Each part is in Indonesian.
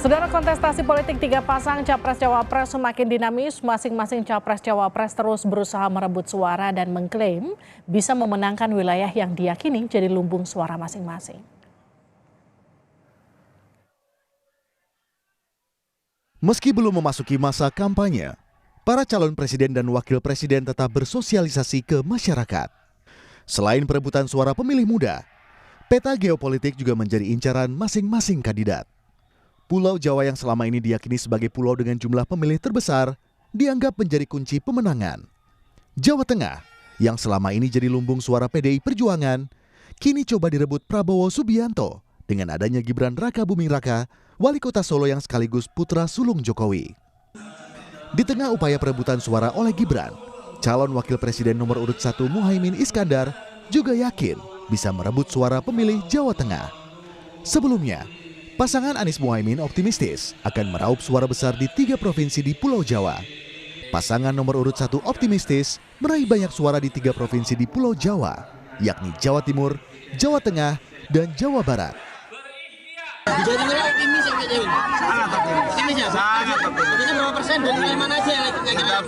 Saudara, kontestasi politik tiga pasang Capres-Cawapres semakin dinamis. Masing-masing Capres-Cawapres terus berusaha merebut suara dan mengklaim bisa memenangkan wilayah yang diyakini jadi lumbung suara masing-masing. Meski belum memasuki masa kampanye, para calon presiden dan wakil presiden tetap bersosialisasi ke masyarakat. Selain perebutan suara pemilih muda, peta geopolitik juga menjadi incaran masing-masing kandidat. Pulau Jawa yang selama ini diyakini sebagai pulau dengan jumlah pemilih terbesar dianggap menjadi kunci pemenangan. Jawa Tengah yang selama ini jadi lumbung suara PDI Perjuangan kini coba direbut Prabowo Subianto dengan adanya Gibran Rakabuming Raka, wali kota Solo yang sekaligus putra sulung Jokowi. Di tengah upaya perebutan suara oleh Gibran, calon wakil presiden nomor urut 1 Muhaimin Iskandar juga yakin bisa merebut suara pemilih Jawa Tengah. Sebelumnya, pasangan Anies Muhaimin optimistis akan meraup suara besar di 3 provinsi di Pulau Jawa. Pasangan nomor urut 1 optimistis meraih banyak suara di 3 provinsi di Pulau Jawa, yakni Jawa Timur, Jawa Tengah, dan Jawa Barat. Di Jawa Timur optimis ya Pak Jawin? Sangat optimis. Optimis ya? Sangat optimis. Maksudnya berapa persen dan wilayah mana aja yang menang?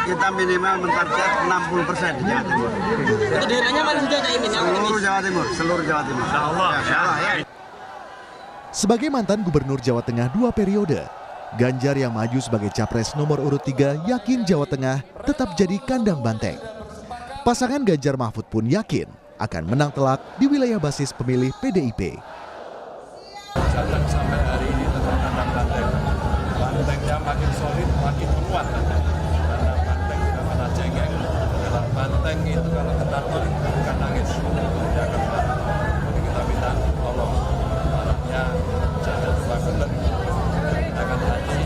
Kita minimal mentarget 60% di Jawa Timur. Itu daerahnya mana saja Cak Imin yang optimis? Seluruh Jawa Timur. Insya Allah ya. Sebagai mantan gubernur Jawa Tengah 2 periode, Ganjar yang maju sebagai capres nomor urut 3 yakin Jawa Tengah tetap jadi kandang banteng. Pasangan Ganjar Mahfud pun yakin akan menang telak di wilayah basis pemilih PDIP. Jateng sampai hari ini tetap kandang banteng. Bantengnya makin solid, makin kuat. Karena banteng tidak pernah jengeng. Dalam banteng itu kalau ketator bukan nangis. Dia akan marah. Jadi kita minta tolong. Harapnya jangan lupa benar. Gunakan hati,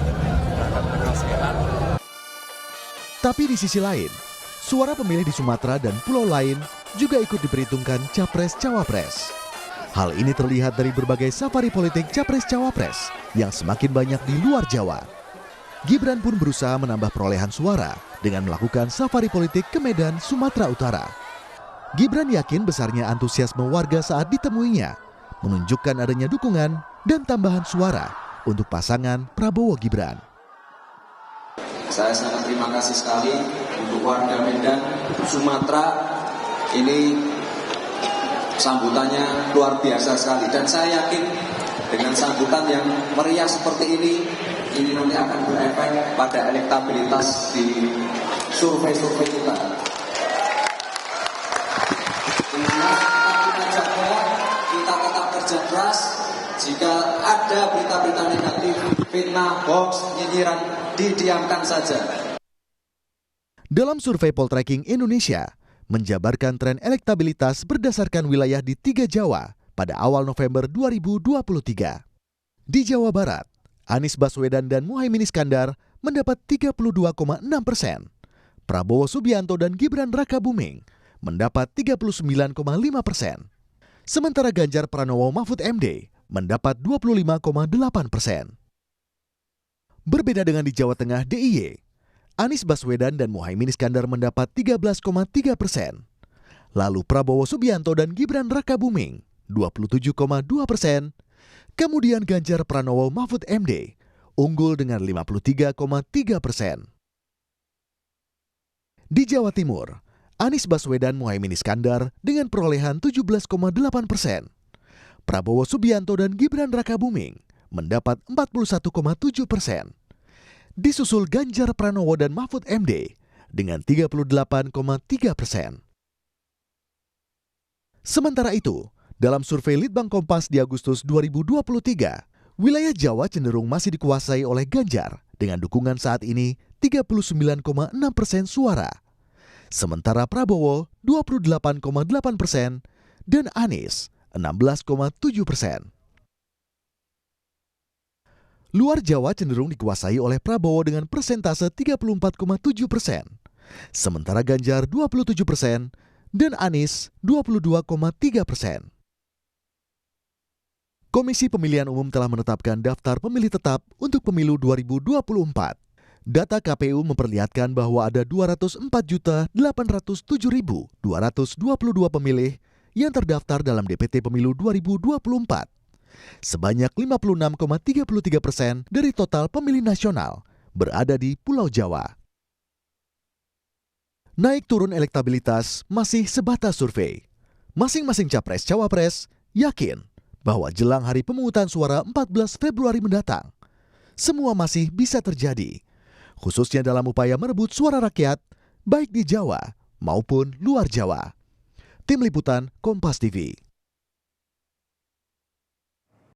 gunakan akal sehat. Tapi di sisi lain, suara pemilih di Sumatera dan pulau lain juga ikut diperhitungkan Capres-Cawapres. Hal ini terlihat dari berbagai safari politik Capres-Cawapres yang semakin banyak di luar Jawa. Gibran pun berusaha menambah perolehan suara dengan melakukan safari politik ke Medan, Sumatera Utara. Gibran yakin besarnya antusiasme warga saat ditemuinya, menunjukkan adanya dukungan dan tambahan suara untuk pasangan Prabowo Gibran. Saya sangat terima kasih sekali untuk warga Medan, Sumatera. Ini sambutannya luar biasa sekali dan saya yakin dengan sambutan yang meriah seperti ini nanti akan berefek pada elektabilitas di survei-survei kita. Kita tetap kerja keras. Jika ada berita-berita negatif, fitnah, hoax, nyinyiran, didiamkan saja. Dalam survei Poltreking Indonesia, menjabarkan tren elektabilitas berdasarkan wilayah di 3 Jawa pada awal November 2023. Di Jawa Barat, Anies Baswedan dan Muhaimin Iskandar mendapat 32,6%. Prabowo Subianto dan Gibran Rakabuming mendapat 39,5%. Sementara Ganjar Pranowo Mahfud MD mendapat 25,8%. Berbeda dengan di Jawa Tengah DIY, Anies Baswedan dan Muhaimin Iskandar mendapat 13,3%. Lalu Prabowo Subianto dan Gibran Rakabuming 27,2%. Kemudian Ganjar Pranowo Mahfud MD unggul dengan 53,3%. Di Jawa Timur, Anies Baswedan Muhaimin Iskandar dengan perolehan 17,8%. Prabowo Subianto dan Gibran Rakabuming mendapat 41,7%. Disusul Ganjar Pranowo dan Mahfud MD dengan 38,3%. Sementara itu, dalam survei Litbang Kompas di Agustus 2023, wilayah Jawa cenderung masih dikuasai oleh Ganjar dengan dukungan saat ini 39,6% suara. Sementara Prabowo 28,8% dan Anies 16,7%. Luar Jawa cenderung dikuasai oleh Prabowo dengan persentase 34,7%, sementara Ganjar 27% dan Anies 22,3%. Komisi Pemilihan Umum telah menetapkan daftar pemilih tetap untuk pemilu 2024. Data KPU memperlihatkan bahwa ada 204.807.222 pemilih yang terdaftar dalam DPT Pemilu 2024. sebanyak 56,33% dari total pemilih nasional berada di Pulau Jawa. Naik turun elektabilitas masih sebatas survei. Masing-masing capres-cawapres yakin bahwa jelang hari pemungutan suara 14 Februari mendatang, semua masih bisa terjadi, khususnya dalam upaya merebut suara rakyat, baik di Jawa maupun luar Jawa. Tim Liputan Kompas TV.